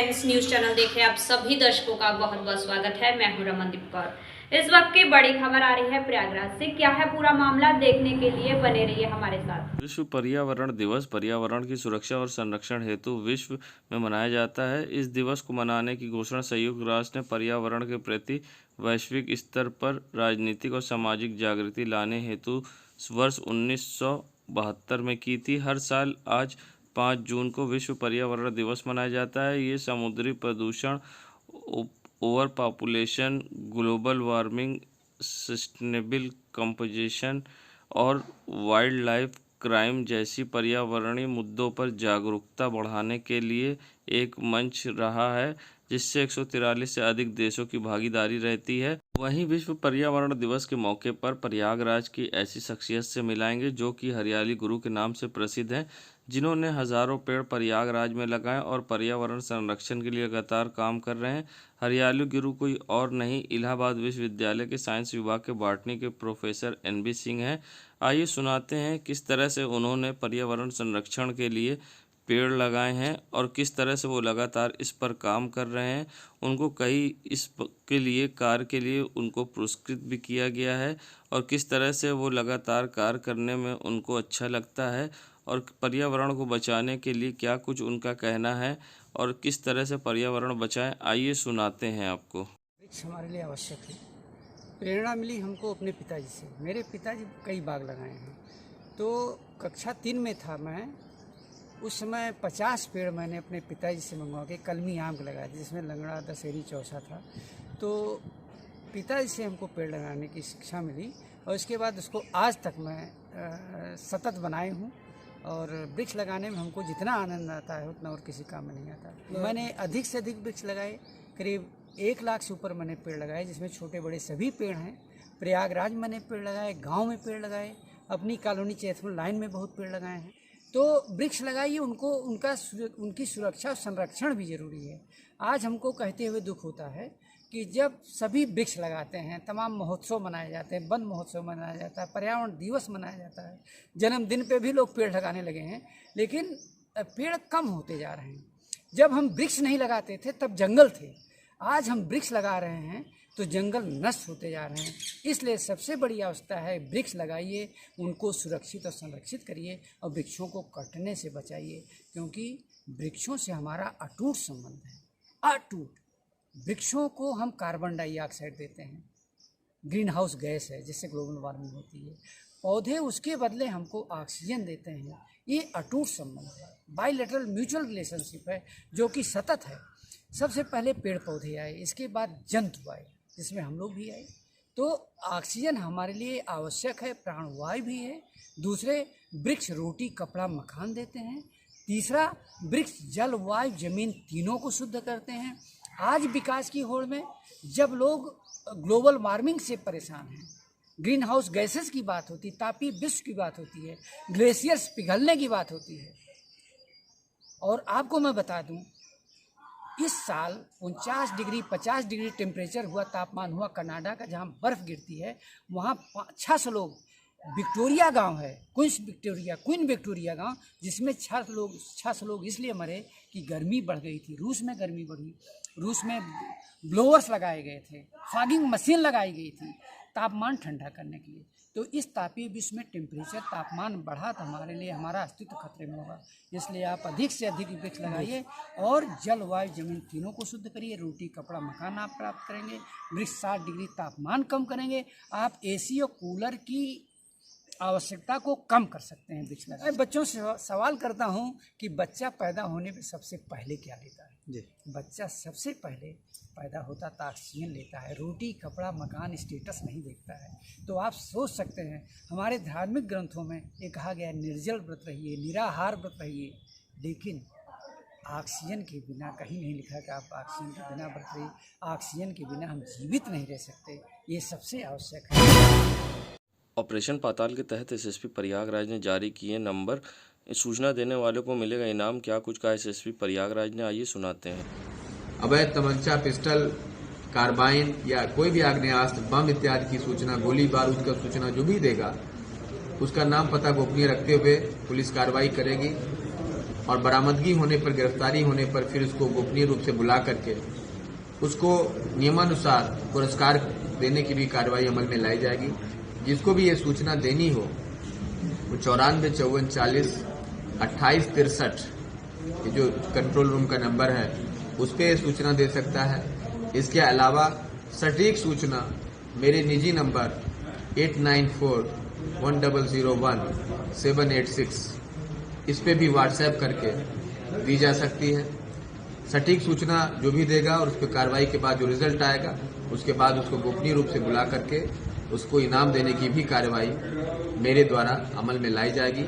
Times news channel देखे आप सभी दर्शकों का बहुत बहुत स्वागत है। मैं हूं रमनदीप कौर। इस वक्त की बड़ी खबर आ रही है प्रयागराज से। क्या है पूरा मामला, देखने के लिए बने रहिए हमारे साथ। विश्व पर्यावरण दिवस पर्यावरण की सुरक्षा और संरक्षण हेतु विश्व में मनाया जाता है। इस दिवस को मनाने की घोषणा संयुक्त राष्ट्र ने पर्यावरण के प्रति वैश्विक स्तर पर राजनीतिक और सामाजिक जागृति लाने हेतु वर्ष 1972 में की थी। हर साल आज 5 जून को विश्व पर्यावरण दिवस मनाया जाता है। ये समुद्री प्रदूषण, over population, global warming, sustainable composition और वाइल्ड लाइफ क्राइम जैसी पर्यावरणीय मुद्दों पर जागरूकता बढ़ाने के लिए एक मंच रहा है, जिससे 143 से अधिक देशों की भागीदारी रहती है। वहीं विश्व पर्यावरण दिवस के मौके पर प्रयागराज की ऐसी शख्सियत से मिलाएंगे जो कि हरियाली गुरु के नाम से प्रसिद्ध हैं, जिन्होंने हजारों पेड़ प्रयागराज में लगाए और पर्यावरण संरक्षण के लिए लगातार काम कर रहे हैं। हरियाली गुरु कोई और नहीं, इलाहाबाद विश्वविद्यालय के साइंस विभाग के बॉटनी के प्रोफेसर NB सिंह हैं। आइए सुनाते हैं किस तरह से उन्होंने पर्यावरण संरक्षण के लिए पेड़ लगाए हैं और किस तरह से वो लगातार इस पर काम कर रहे हैं। उनको कई के लिए कार्य के लिए उनको पुरस्कृत भी किया गया है और किस तरह से वो लगातार कार्य करने में उनको अच्छा लगता है और पर्यावरण को बचाने के लिए क्या कुछ उनका कहना है और किस तरह से पर्यावरण बचाएं। आइए सुनाते हैं आपको। वृक्ष हमारे लिए आवश्यक है। प्रेरणा मिली हमको अपने पिताजी से। मेरे पिताजी कई बाग लगाए हैं। तो कक्षा 3 में था मैं, उस समय 50 पेड़ मैंने अपने पिताजी से मंगवा के कलमी आम के लगाए थे, जिसमें लंगड़ा, दशहरी, चौसा था। तो पिताजी से हमको पेड़ लगाने की शिक्षा मिली और इसके बाद उसको आज तक मैं सतत बनाए हूँ। और वृक्ष लगाने में हमको जितना आनंद आता है उतना और किसी काम में नहीं आता। मैंने अधिक से अधिक वृक्ष लगाए, करीब 1 लाख से ऊपर मैंने पेड़ लगाए, जिसमें छोटे बड़े सभी पेड़ हैं। प्रयागराज मैंने पेड़ लगाए, गांव में पेड़ लगाए, अपनी कॉलोनी चैथपुर लाइन में बहुत पेड़ लगाए हैं। तो वृक्ष लगाइए, उनको उनकी सुरक्षा और संरक्षण भी जरूरी है। आज हमको कहते हुए दुख होता है कि जब सभी वृक्ष लगाते हैं, तमाम महोत्सव मनाए जाते हैं, वन महोत्सव मनाया जाता है, पर्यावरण दिवस मनाया जाता है, जन्मदिन पे भी लोग पेड़ लगाने लगे हैं, लेकिन पेड़ कम होते जा रहे हैं। जब हम वृक्ष नहीं लगाते थे तब जंगल थे, आज हम वृक्ष लगा रहे हैं तो जंगल नष्ट होते जा रहे हैं। इसलिए सबसे बड़ी आवश्यकता है वृक्ष लगाइए, उनको सुरक्षित और संरक्षित करिए और वृक्षों को कटने से बचाइए, क्योंकि वृक्षों से हमारा अटूट संबंध है। अटूट वृक्षों को हम कार्बन डाइऑक्साइड देते हैं, ग्रीन हाउस गैस है जिससे ग्लोबल वार्मिंग होती है। पौधे उसके बदले हमको ऑक्सीजन देते हैं। ये अटूट संबंध है, बाइलेटरल म्यूचुअल रिलेशनशिप है जो कि सतत है। सबसे पहले पेड़ पौधे आए, इसके बाद जंतु आए, जिसमें हम लोग भी आए। तो ऑक्सीजन हमारे लिए आवश्यक है, प्राणवायु भी है। दूसरे, वृक्ष रोटी कपड़ा मकान देते हैं। तीसरा, वृक्ष जल वायु जमीन तीनों को शुद्ध करते हैं। आज विकास की होड़ में जब लोग ग्लोबल वार्मिंग से परेशान हैं, ग्रीन हाउस गैसेस की बात होती है, तापीय विश्व की बात होती है, ग्लेशियर्स पिघलने की बात होती है। और आपको मैं बता दूं, इस साल 49 डिग्री 50 डिग्री टेम्परेचर हुआ, तापमान हुआ कनाडा का, जहाँ बर्फ़ गिरती है। वहाँ 600 लोग, विक्टोरिया गांव है, क्वीन विक्टोरिया गांव, जिसमें 600 लोग इसलिए मरे कि गर्मी बढ़ गई थी। रूस में गर्मी बढ़ी, रूस में ब्लोअर्स लगाए गए थे, फॉगिंग मशीन लगाई गई थी तापमान ठंडा करने के लिए। तो इस तापीय विश्व में टेम्परेचर तापमान बढ़ा तो हमारे लिए हमारा अस्तित्व खतरे में होगा। इसलिए आप अधिक से अधिक वृक्ष लगाइए और जल वायु जमीन तीनों को शुद्ध करिए। रोटी कपड़ा मकान आप प्राप्त करेंगे। वृक्ष 60 डिग्री तापमान कम करेंगे। आप AC और कूलर की आवश्यकता को कम कर सकते हैं वृक्ष लगाए। बच्चों से सवाल करता हूं कि बच्चा पैदा होने पे सबसे पहले क्या लेता है जी? बच्चा सबसे पहले पैदा होता तो ऑक्सीजन लेता है, रोटी कपड़ा मकान स्टेटस नहीं देखता है। तो आप सोच सकते हैं, हमारे धार्मिक ग्रंथों में ये कहा गया, निर्जल व्रत रहिए, निराहार व्रत रहिए, लेकिन ऑक्सीजन के बिना कहीं नहीं लिखा कि आप ऑक्सीजन के बिना व्रत रहिए। ऑक्सीजन के बिना हम जीवित नहीं रह सकते, ये सबसे आवश्यक है। ऑपरेशन पाताल के तहत SSP प्रयागराज ने जारी किए नंबर, सूचना देने वालों को मिलेगा इनाम। क्या कुछ कहा SSP प्रयागराज ने, आइए सुनाते हैं। अवैध तमंचा, पिस्टल, कार्बाइन या कोई भी आग्नेयास्त्र, बम इत्यादि की सूचना, गोली बारूद का सूचना जो भी देगा, उसका नाम पता गोपनीय रखते हुए पुलिस कार्रवाई करेगी और बरामदगी होने पर, गिरफ्तारी होने पर फिर उसको गोपनीय रूप से बुला करके उसको नियमानुसार पुरस्कार देने की भी कार्रवाई अमल में लाई जाएगी। जिसको भी ये सूचना देनी हो वो 9454402863 ये जो कंट्रोल रूम का नंबर है उस पर सूचना दे सकता है। इसके अलावा सटीक सूचना मेरे निजी नंबर 8941001786 इस पे भी व्हाट्सएप करके दी जा सकती है। सटीक सूचना जो भी देगा और उस पर कार्रवाई के बाद जो रिजल्ट आएगा उसके बाद उसको गोपनीय रूप से बुला करके उसको इनाम देने की भी कार्रवाई मेरे द्वारा अमल में लाई जाएगी।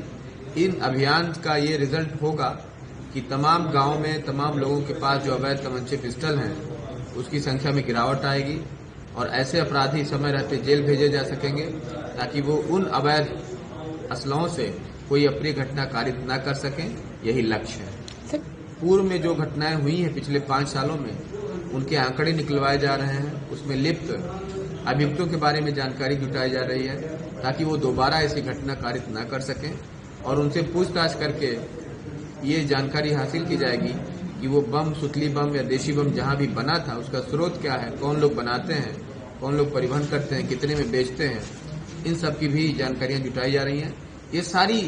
इन अभियान का ये रिजल्ट होगा कि तमाम गांव में तमाम लोगों के पास जो अवैध तमंचे पिस्टल हैं उसकी संख्या में गिरावट आएगी और ऐसे अपराधी समय रहते जेल भेजे जा सकेंगे ताकि वो उन अवैध असलहों से कोई अप्रिय घटना कारित न कर सकें। यही लक्ष्य है। पूर्व में जो घटनाएं हुई हैं पिछले 5 सालों में उनके आंकड़े निकलवाए जा रहे हैं, उसमें लिप्त अभियुक्तों के बारे में जानकारी जुटाई जा रही है ताकि वो दोबारा ऐसी घटना कारित न कर सकें और उनसे पूछताछ करके ये जानकारी हासिल की जाएगी कि वो बम, सुतली बम या देशी बम जहां भी बना था उसका स्रोत क्या है, कौन लोग बनाते हैं, कौन लोग परिवहन करते हैं, कितने में बेचते हैं, इन सब की भी जानकारियां जुटाई जा रही हैं। ये सारी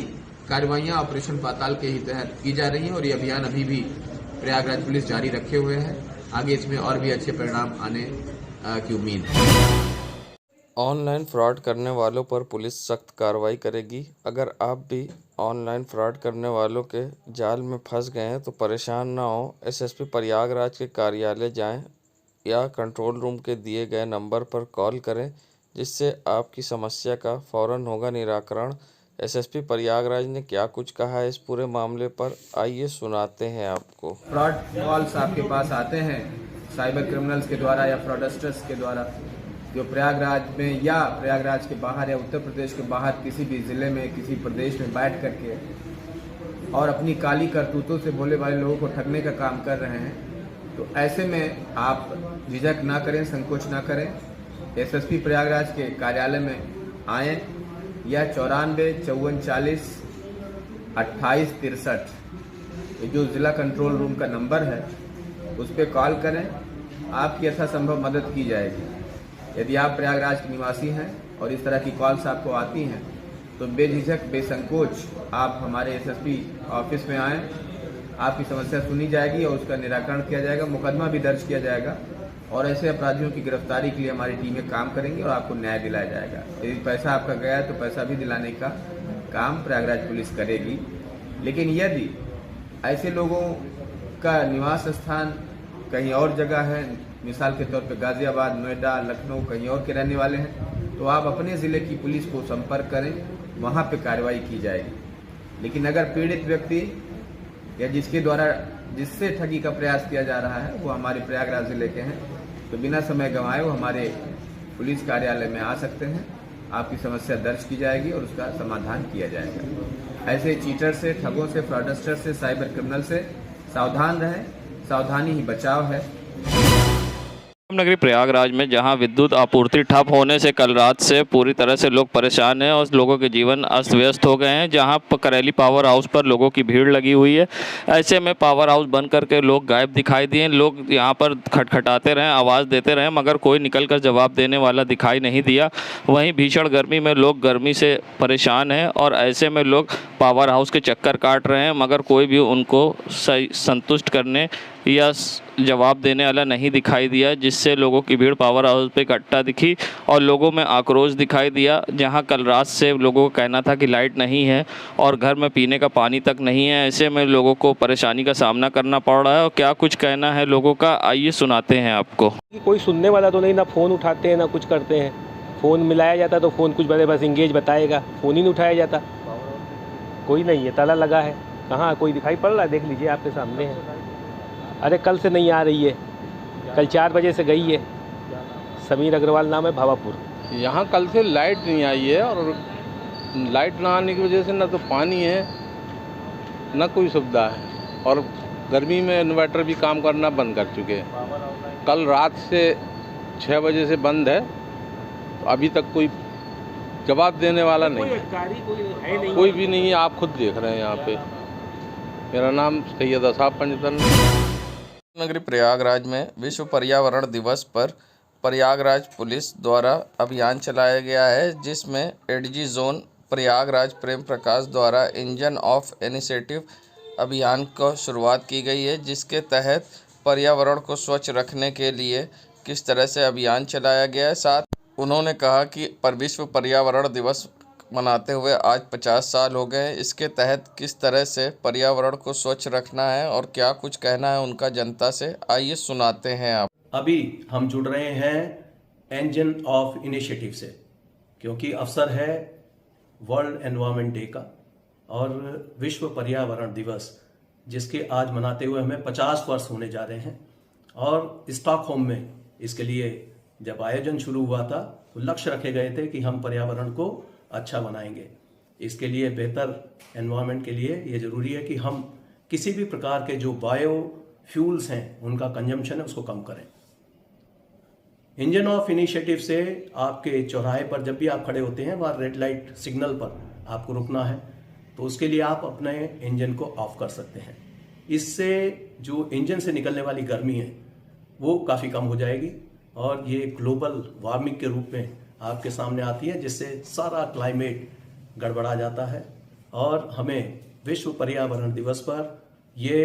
कार्रवाइयां ऑपरेशन पाताल के ही तहत की जा रही हैं और ये अभियान अभी भी प्रयागराज पुलिस जारी रखे हुए है। आगे इसमें और भी अच्छे परिणाम आने की उम्मीद है। ऑनलाइन फ्रॉड करने वालों पर पुलिस सख्त कार्रवाई करेगी। अगर आप भी ऑनलाइन फ्रॉड करने वालों के जाल में फंस गए हैं तो परेशान ना हो, एसएसपी प्रयागराज के कार्यालय जाएं या कंट्रोल रूम के दिए गए नंबर पर कॉल करें जिससे आपकी समस्या का फौरन होगा निराकरण। एसएसपी प्रयागराज ने क्या कुछ कहा है इस पूरे मामले पर, आइए सुनाते हैं आपको। फ्रॉड कॉल्स आपके पास आते हैं साइबर क्रिमिनल्स के द्वारा या फ्रॉडस्टर्स के द्वारा जो प्रयागराज में या प्रयागराज के बाहर या उत्तर प्रदेश के बाहर किसी भी जिले में, किसी प्रदेश में बैठ करके और अपनी काली करतूतों से भोले भाले लोगों को ठगने का काम कर रहे हैं। तो ऐसे में आप झिझक ना करें, संकोच ना करें, एसएसपी प्रयागराज के कार्यालय में आएँ या 9454402863 ये जो जिला कंट्रोल रूम का नंबर है उस पर कॉल करें, आपकी यथासंभव मदद की जाएगी। यदि आप प्रयागराज के निवासी हैं और इस तरह की कॉल्स आपको आती हैं तो बेझिझक, बेसंकोच आप हमारे एसएसपी ऑफिस में आएँ, आपकी समस्या सुनी जाएगी और उसका निराकरण किया जाएगा, मुकदमा भी दर्ज किया जाएगा और ऐसे अपराधियों की गिरफ्तारी के लिए हमारी टीमें काम करेंगी और आपको न्याय दिलाया जाएगा। यदि पैसा आपका गया है तो पैसा भी दिलाने का काम प्रयागराज पुलिस करेगी। लेकिन यदि ऐसे लोगों का निवास स्थान कहीं और जगह है, मिसाल के तौर पे गाजियाबाद, नोएडा, लखनऊ कहीं और के रहने वाले हैं, तो आप अपने ज़िले की पुलिस को संपर्क करें, वहाँ पे कार्रवाई की जाएगी। लेकिन अगर पीड़ित व्यक्ति या जिससे ठगी का प्रयास किया जा रहा है वो हमारे प्रयागराज जिले के हैं तो बिना समय गंवाए वो हमारे पुलिस कार्यालय में आ सकते हैं, आपकी समस्या दर्ज की जाएगी और उसका समाधान किया जाएगा। ऐसे चीटर से, ठगों से, फ्रॉडस्टर से, साइबर क्रिमिनल से सावधान रहें, सावधानी ही बचाव है। नगरी प्रयागराज में जहां विद्युत आपूर्ति ठप होने से कल रात से पूरी तरह से लोग परेशान हैं और लोगों के जीवन अस्त व्यस्त हो गए हैं। जहां करेली पावर हाउस पर लोगों की भीड़ लगी हुई है। ऐसे में पावर हाउस बंद करके लोग गायब दिखाई दिए। लोग यहां पर खटखटाते रहे, आवाज़ देते रहे, मगर कोई निकलकर जवाब देने वाला दिखाई नहीं दिया। वहीं भीषण गर्मी में लोग गर्मी से परेशान हैं और ऐसे में लोग पावर हाउस के चक्कर काट रहे हैं, मगर कोई भी उनको संतुष्ट करने या जवाब देने वाला नहीं दिखाई दिया, जिससे लोगों की भीड़ पावर हाउस पे इकट्ठा दिखी और लोगों में आक्रोश दिखाई दिया। जहां कल रात से लोगों का कहना था कि लाइट नहीं है और घर में पीने का पानी तक नहीं है। ऐसे में लोगों को परेशानी का सामना करना पड़ रहा है और क्या कुछ कहना है लोगों का, आइए सुनाते हैं आपको। कोई सुनने वाला तो नहीं, ना फ़ोन उठाते हैं ना कुछ करते हैं। फ़ोन मिलाया जाता तो फ़ोन कुछ बस इंगेज बताएगा, फ़ोन ही नहीं उठाया जाता। कोई नहीं है, ताला लगा है, कहाँ कोई दिखाई पड़ रहा है? देख लीजिए, आपके सामने है। अरे कल से नहीं आ रही है, कल 4 बजे से गई है। समीर अग्रवाल नाम है, भावापुर। यहाँ कल से लाइट नहीं आई है और लाइट ना आने की वजह से ना तो पानी है ना कोई सुविधा है और गर्मी में इन्वर्टर भी काम करना बंद कर चुके हैं। कल रात से 6 बजे से बंद है, तो अभी तक कोई जवाब देने वाला नहीं है। कोई भी नहीं है, आप खुद देख रहे हैं यहाँ पे। मेरा नाम सैयद असाब पंजतन। नगरी प्रयागराज में विश्व पर्यावरण दिवस पर प्रयागराज पुलिस द्वारा अभियान चलाया गया है, जिसमें एडीजी जोन प्रयागराज प्रेम प्रकाश द्वारा इंजन ऑफ इनिशिएटिव अभियान को शुरुआत की गई है, जिसके तहत पर्यावरण को स्वच्छ रखने के लिए किस तरह से अभियान चलाया गया है। साथ उन्होंने कहा कि विश्व पर्यावरण दिवस मनाते हुए आज 50 साल हो गए हैं। इसके तहत किस तरह से पर्यावरण को स्वच्छ रखना है और क्या कुछ कहना है उनका जनता से, आइए सुनाते हैं आप। अभी हम जुड़ रहे हैं इंजन ऑफ इनिशिएटिव से, क्योंकि अवसर है वर्ल्ड एनवायरनमेंट डे का और विश्व पर्यावरण दिवस, जिसके आज मनाते हुए हमें 50 वर्ष होने जा रहे हैं। और स्टॉकहोम में इसके लिए जब आयोजन शुरू हुआ था तो लक्ष्य रखे गए थे कि हम पर्यावरण को अच्छा बनाएंगे। इसके लिए बेहतर एनवायरनमेंट के लिए ये ज़रूरी है कि हम किसी भी प्रकार के जो बायो फ्यूल्स हैं उनका कंजम्पशन है उसको कम करें। इंजन ऑफ इनिशिएटिव से आपके चौराहे पर जब भी आप खड़े होते हैं वहाँ रेड लाइट सिग्नल पर आपको रुकना है, तो उसके लिए आप अपने इंजन को ऑफ कर सकते हैं। इससे जो इंजन से निकलने वाली गर्मी है वो काफ़ी कम हो जाएगी और ये ग्लोबल वार्मिंग के रूप में आपके सामने आती है, जिससे सारा क्लाइमेट गड़बड़ा जाता है। और हमें विश्व पर्यावरण दिवस पर ये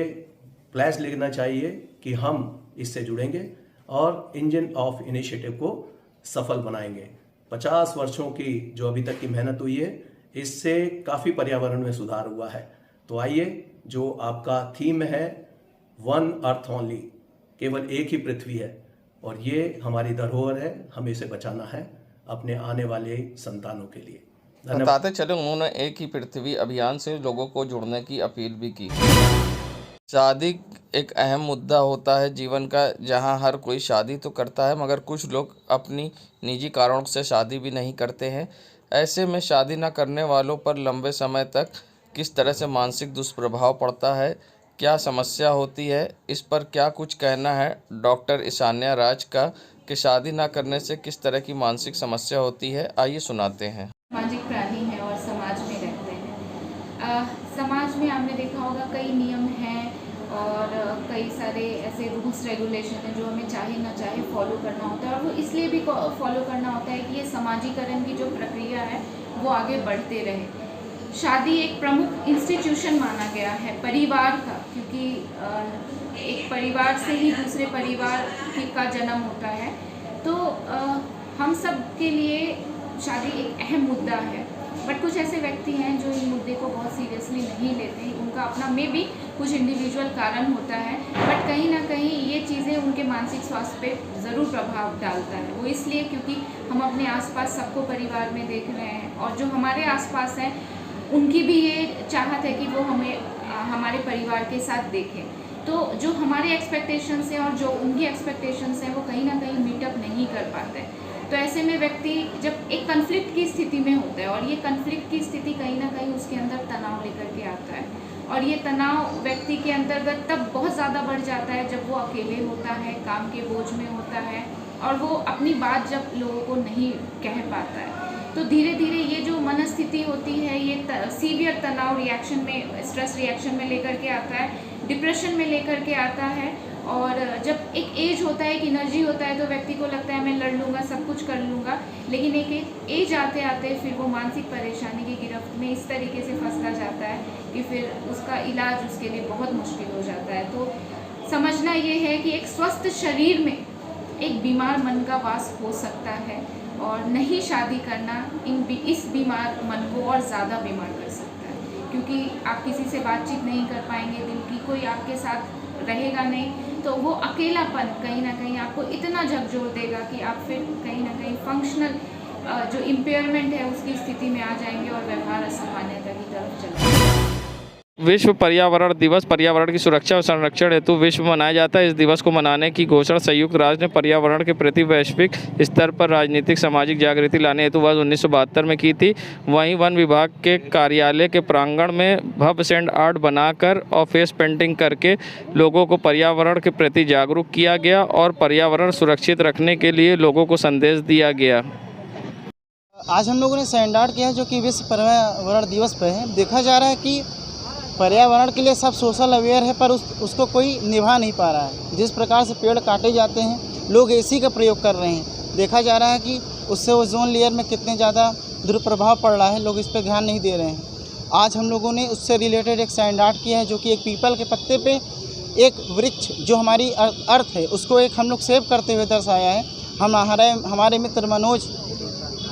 प्लेज लेना चाहिए कि हम इससे जुड़ेंगे और इंजन ऑफ इनिशिएटिव को सफल बनाएंगे। 50 वर्षों की जो अभी तक की मेहनत हुई है, इससे काफ़ी पर्यावरण में सुधार हुआ है। तो आइए, जो आपका थीम है वन अर्थ ओनली, केवल एक ही पृथ्वी है और ये हमारी धरोहर है, हमें इसे बचाना है अपने आने वाले संतानों के लिए। बताते चले, उन्होंने एक ही पृथ्वी अभियान से लोगों को जुड़ने की अपील भी की। शादी एक अहम मुद्दा होता है जीवन का, जहां हर कोई शादी तो करता है मगर कुछ लोग अपनी निजी कारणों से शादी भी नहीं करते हैं। ऐसे में शादी न करने वालों पर लंबे समय तक किस तरह से मानसिक दुष्प्रभाव पड़ता है, क्या समस्या होती है, इस पर क्या कुछ कहना है डॉक्टर ईशान्या राज का कि शादी न करने से किस तरह की मानसिक समस्या होती है, आइए सुनाते हैं। सामाजिक प्राणी हैं और समाज में रहते हैं। समाज में आपने देखा होगा कई नियम हैं और कई सारे ऐसे रूल्स रेगुलेशन हैं जो हमें चाहे ना चाहे फॉलो करना होता है, और वो इसलिए भी फॉलो करना होता है कि ये समाजीकरण की जो प्रक्रिया है वो आगे बढ़ते रहे। शादी एक प्रमुख इंस्टीट्यूशन माना गया है परिवार का, क्योंकि एक परिवार से ही दूसरे परिवार का जन्म होता है। तो हम सब के लिए शादी एक अहम मुद्दा है, बट कुछ ऐसे व्यक्ति हैं जो इन मुद्दे को बहुत सीरियसली नहीं लेते। उनका अपना में भी कुछ इंडिविजुअल कारण होता है, बट कहीं ना कहीं ये चीज़ें उनके मानसिक स्वास्थ्य पे ज़रूर प्रभाव डालता है। वो इसलिए क्योंकि हम अपने आसपास सबको परिवार में देख रहे हैं और जो हमारे आसपास हैं उनकी भी ये चाहत है कि वो हमें हमारे परिवार के साथ देखें। तो जो हमारे एक्सपेक्टेशंस हैं और जो उनकी एक्सपेक्टेशंस हैं वो कहीं ना कहीं मीटअप नहीं कर पाते। तो ऐसे में व्यक्ति जब एक कन्फ्लिक्ट की स्थिति में होता है और ये कन्फ्लिक्ट की स्थिति कहीं ना कहीं उसके अंदर तनाव लेकर के आता है, और ये तनाव व्यक्ति के अंतर्गत तब बहुत ज़्यादा बढ़ जाता है जब वो अकेले होता है, काम के बोझ में होता है और वो अपनी बात जब लोगों को नहीं कह पाता है। तो धीरे धीरे ये जो मनस्थिति होती है ये सीवियर तनाव रिएक्शन में, स्ट्रेस रिएक्शन में लेकर के आता है, डिप्रेशन में लेकर के आता है। और जब एक एज होता है, एक एनर्जी होता है, तो व्यक्ति को लगता है मैं लड़ लूँगा, सब कुछ कर लूँगा, लेकिन एक एज आते आते फिर वो मानसिक परेशानी की गिरफ्त में इस तरीके से फंसता जाता है कि फिर उसका इलाज उसके लिए बहुत मुश्किल हो जाता है। तो समझना ये है कि एक स्वस्थ शरीर में एक बीमार मन का वास हो सकता है और नहीं शादी करना इस बीमार मन को और ज़्यादा बीमार कर सकता है, क्योंकि आप किसी से बातचीत नहीं कर पाएंगे, दिल की कोई आपके साथ रहेगा नहीं, तो वो अकेलापन कहीं ना कहीं आपको इतना झकझोर देगा कि आप फिर कहीं ना कहीं फंक्शनल जो इम्पेयरमेंट है उसकी स्थिति में आ जाएंगे और व्यवहार असामान्यता की तरफ चलेंगे। विश्व पर्यावरण दिवस पर्यावरण की सुरक्षा और संरक्षण हेतु विश्व में मनाया जाता है। इस दिवस को मनाने की घोषणा संयुक्त राष्ट्र ने पर्यावरण के प्रति वैश्विक स्तर पर राजनीतिक सामाजिक जागृति लाने हेतु वर्ष 1972 में की थी। वहीं वन विभाग के कार्यालय के प्रांगण में भव्य सैंड आर्ट बनाकर और फेस पेंटिंग करके लोगों को पर्यावरण के प्रति जागरूक किया गया और पर्यावरण सुरक्षित रखने के लिए लोगों को संदेश दिया गया। आज हम लोगों ने सैंड आर्ट किया है जो कि विश्व पर्यावरण दिवस पर है। देखा जा रहा है कि पर्यावरण के लिए सब सोशल अवेयर है, पर उसको कोई निभा नहीं पा रहा है। जिस प्रकार से पेड़ काटे जाते हैं, लोग एसी का प्रयोग कर रहे हैं, देखा जा रहा है कि उससे ओजोन लेयर में कितने ज़्यादा दुष्प्रभाव पड़ रहा है, लोग इस पर ध्यान नहीं दे रहे हैं। आज हम लोगों ने उससे रिलेटेड एक सैंड आर्ट किया है, जो कि एक पीपल के पत्ते पे एक वृक्ष जो हमारी अर्थ है उसको एक हम लोग सेव करते हुए दर्शाया है। हमारे मित्र मनोज,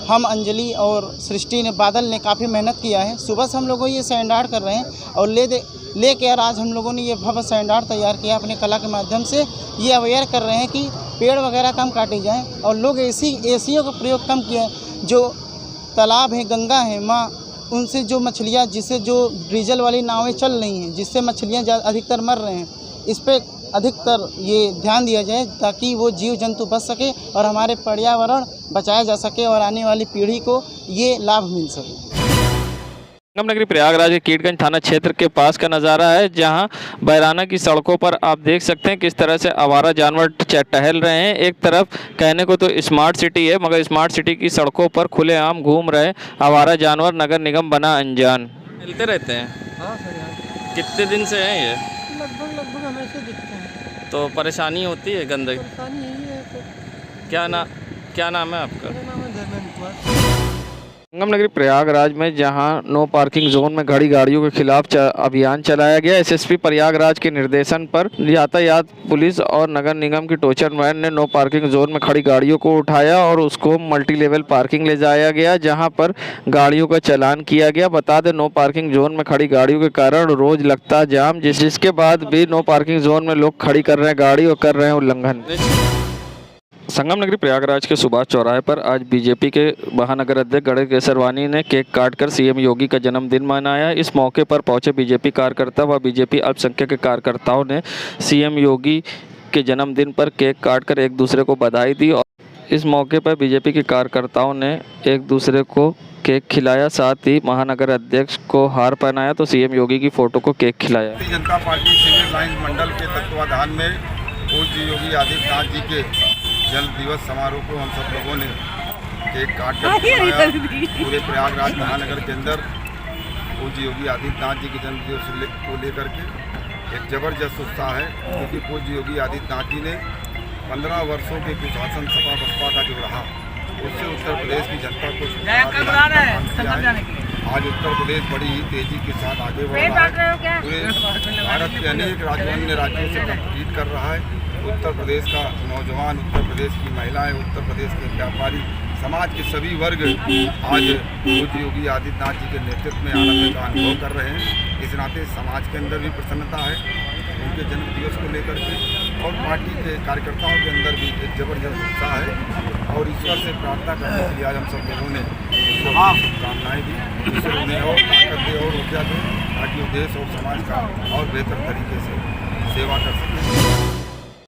हम अंजलि और सृष्टि ने, बादल ने काफ़ी मेहनत किया है। सुबह से हम लोगों ये सैंड आर्ट कर रहे हैं और लेके यार आज हम लोगों ने ये भव्य सैंड आर्ट तैयार किया अपने कला के माध्यम से। ये अवेयर कर रहे हैं कि पेड़ वगैरह कम काटे जाएं और लोग एसियों का प्रयोग कम किया है। जो तालाब हैं, गंगा है माँ, उनसे जो मछलियाँ, जिससे जो डीजल वाली नावें चल रही हैं, जिससे मछलियाँ अधिकतर मर रहे हैं, इस पर अधिकतर ये ध्यान दिया जाए ताकि वो जीव जंतु बच सके और हमारे पर्यावरण बचाया जा सके और आने वाली पीढ़ी को ये लाभ मिल सके। संगम नगरी प्रयागराज के कीटगंज थाना क्षेत्र के पास का नज़ारा है, जहां बैराना की सड़कों पर आप देख सकते हैं किस तरह से आवारा जानवर टहल रहे हैं। एक तरफ कहने को तो स्मार्ट सिटी है, मगर स्मार्ट सिटी की सड़कों पर खुलेआम घूम रहे आवारा जानवर नगर निगम बना अनजान। मिलते रहते हैं। हाँ सर, कितने दिन से हैं ये? लगभग हमेशा दिखते हैं। तो परेशानी होती है गंदगी? परेशानी यही है। तो क्या नाम है आपका? मेरा नाम है धर्मेंद्र कुमार। संगम नगरी प्रयागराज में जहां नो पार्किंग जोन में खड़ी गाड़ियों के खिलाफ अभियान चलाया गया। एसएसपी प्रयागराज के निर्देशन पर यातायात पुलिस और नगर निगम की टोचर वैन ने नो पार्किंग जोन में खड़ी गाड़ियों को उठाया और उसको मल्टी लेवल पार्किंग ले जाया गया, जहां पर गाड़ियों का चालान किया गया। बता दें, नो पार्किंग जोन में खड़ी गाड़ियों के कारण रोज लगता जाम, जिसके बाद भी नो पार्किंग जोन में लोग खड़ी कर रहे हैं गाड़ी और कर रहे हैं उल्लंघन। संगम नगरी प्रयागराज के सुभाष चौराहे पर आज बीजेपी के महानगर अध्यक्ष गणेश केसरवानी ने केक काटकर सीएम योगी का जन्मदिन मनाया। इस मौके पर पहुंचे बीजेपी कार्यकर्ता व बीजेपी अल्पसंख्यक के कार्यकर्ताओं ने सीएम योगी के जन्मदिन पर केक काटकर एक दूसरे को बधाई दी और इस मौके पर बीजेपी के कार्यकर्ताओं ने एक दूसरे को केक खिलाया, साथ ही महानगर अध्यक्ष को हार पहनाया तो सीएम योगी की फोटो को केक खिलाया। Bharatiya Janata party civil line मंडल के तत्वाधान में पूज्य योगी आदित्यनाथ जी के जन्म दिवस समारोह को हम सब लोगों ने केक काट कर पूरे प्रयागराज महानगर के अंदर पूज्य योगी आदित्यनाथ जी के जन्म दिवस को लेकर के एक जबरदस्त उत्साह है, क्योंकि पूज्य योगी आदित्यनाथ जी ने 15 वर्षों के कुशासन सपा बसपा का जो रहा उससे उत्तर प्रदेश की जनता को आज उत्तर प्रदेश बड़ी ही तेजी के साथ आगे बढ़ रहा है। पूरे भारत के अनेक अन्य राज्यों से कम्पीट कर रहा है। उत्तर प्रदेश का नौजवान, उत्तर प्रदेश की महिलाएं, उत्तर प्रदेश के व्यापारी, समाज के सभी वर्ग आज पूज्य योगी आदित्यनाथ जी के नेतृत्व में आनंद का अनुभव कर रहे हैं। इस नाते समाज के अंदर भी प्रसन्नता है उनके जन्म दिवस को लेकर के और पार्टी के कार्यकर्ताओं के अंदर भी एक जबरदस्त उत्साह है और ईश्वर से प्रार्थना करने के लिए आज हम सब लोगों ने शुभकामनाएँ दी। ईश्वर उन्हें और ताकत दे और ऊर्जा दे ताकि वो देश और समाज का और बेहतर तरीके से सेवा कर सकें।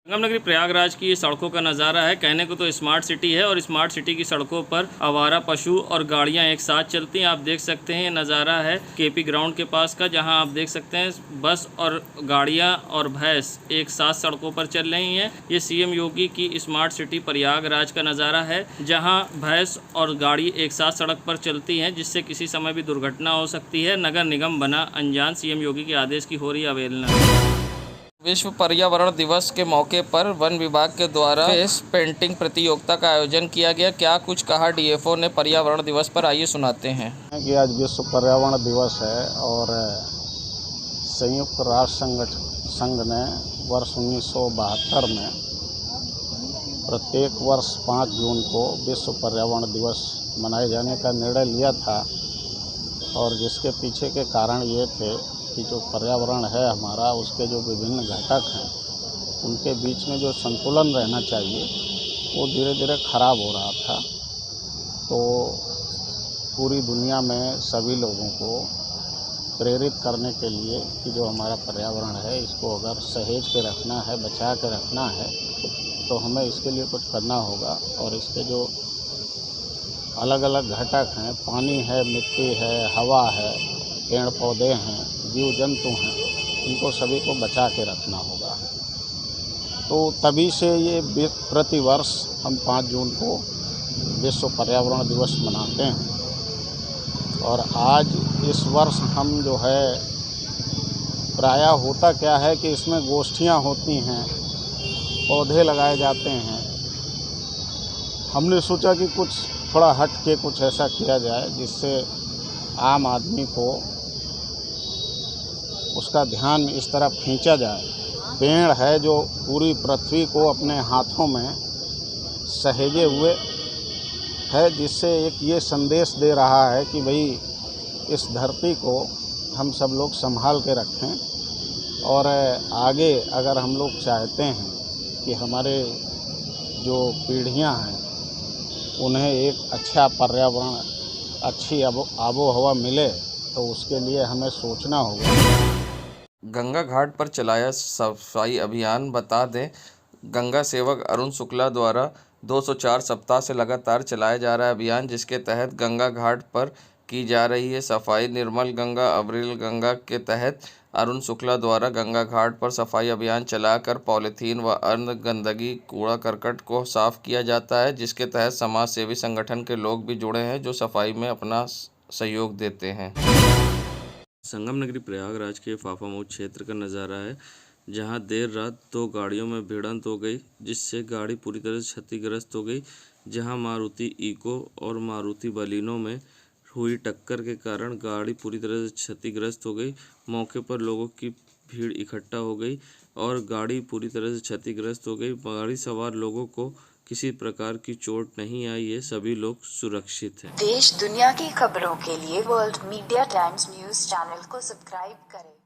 संगम नगरी प्रयागराज की ये सड़कों का नज़ारा है, कहने को तो स्मार्ट सिटी है और स्मार्ट सिटी की सड़कों पर आवारा पशु और गाड़ियां एक साथ चलती हैं। आप देख सकते हैं ये नज़ारा है केपी ग्राउंड के पास का, जहां आप देख सकते हैं बस और गाड़ियां और भैंस एक साथ सड़कों पर चल रही हैं। ये सीएम योगी की स्मार्ट सिटी प्रयागराज का नज़ारा है, जहाँ भैंस और गाड़ी एक साथ सड़क पर चलती हैं, जिससे किसी समय भी दुर्घटना हो सकती है। नगर निगम बना अनजान, सीएम योगी के आदेश की हो रही अवहेलना। विश्व पर्यावरण दिवस के मौके पर वन विभाग के द्वारा फेस पेंटिंग प्रतियोगिता का आयोजन किया गया। क्या कुछ कहा डीएफओ ने पर्यावरण दिवस पर, आइए सुनाते हैं। कि आज विश्व पर्यावरण दिवस है और संयुक्त राष्ट्र संघ ने वर्ष 1972 में प्रत्येक वर्ष 5 जून को विश्व पर्यावरण दिवस मनाए जाने का निर्णय लिया था और जिसके पीछे के कारण ये थे कि जो पर्यावरण है हमारा, उसके जो विभिन्न घटक हैं उनके बीच में जो संतुलन रहना चाहिए वो धीरे धीरे ख़राब हो रहा था। तो पूरी दुनिया में सभी लोगों को प्रेरित करने के लिए कि जो हमारा पर्यावरण है इसको अगर सहेज के रखना है, बचा के रखना है, तो हमें इसके लिए कुछ करना होगा। और इसके जो अलग अलग घटक हैं, पानी है, मिट्टी है, हवा है, पेड़ पौधे हैं, जीव जंतु हैं, इनको सभी को बचा के रखना होगा। तो तभी से ये प्रतिवर्ष हम 5 जून को विश्व पर्यावरण दिवस मनाते हैं और आज इस वर्ष हम जो है प्रायः होता क्या है कि इसमें गोष्ठियाँ होती हैं, पौधे लगाए जाते हैं। हमने सोचा कि कुछ थोड़ा हट के कुछ ऐसा किया जाए जिससे आम आदमी को उसका ध्यान इस तरफ खींचा जाए। पेड़ है जो पूरी पृथ्वी को अपने हाथों में सहेजे हुए है, जिससे एक ये संदेश दे रहा है कि भाई इस धरती को हम सब लोग संभाल के रखें और आगे अगर हम लोग चाहते हैं कि हमारे जो पीढ़ियां हैं उन्हें एक अच्छा पर्यावरण, अच्छी आबो हवा मिले, तो उसके लिए हमें सोचना होगा। गंगा घाट पर चलाया सफाई अभियान। बता दें, गंगा सेवक अरुण शुक्ला द्वारा 204 सप्ताह से लगातार चलाया जा रहा है अभियान, जिसके तहत गंगा घाट पर की जा रही है सफाई। निर्मल गंगा अविरल गंगा के तहत अरुण शुक्ला द्वारा गंगा घाट पर सफाई अभियान चलाकर पॉलीथीन व अन्य गंदगी, कूड़ा करकट को साफ किया जाता है, जिसके तहत समाज सेवी संगठन के लोग भी जुड़े हैं जो सफाई में अपना सहयोग देते हैं। संगम नगरी प्रयागराज के फाफामऊ क्षेत्र का नज़ारा है, जहां देर रात 2 गाड़ियों में भिड़ंत हो गई, जिससे गाड़ी पूरी तरह से क्षतिग्रस्त हो गई। जहां मारुति इको और मारुति बलिनो में हुई टक्कर के कारण गाड़ी पूरी तरह से क्षतिग्रस्त हो गई। मौके पर लोगों की भीड़ इकट्ठा हो गई और गाड़ी पूरी तरह से क्षतिग्रस्त हो गई। गाड़ी सवार लोगों को किसी प्रकार की चोट नहीं आई है, सभी लोग सुरक्षित हैं। देश दुनिया की खबरों के लिए world media times news channel को सब्सक्राइब करें।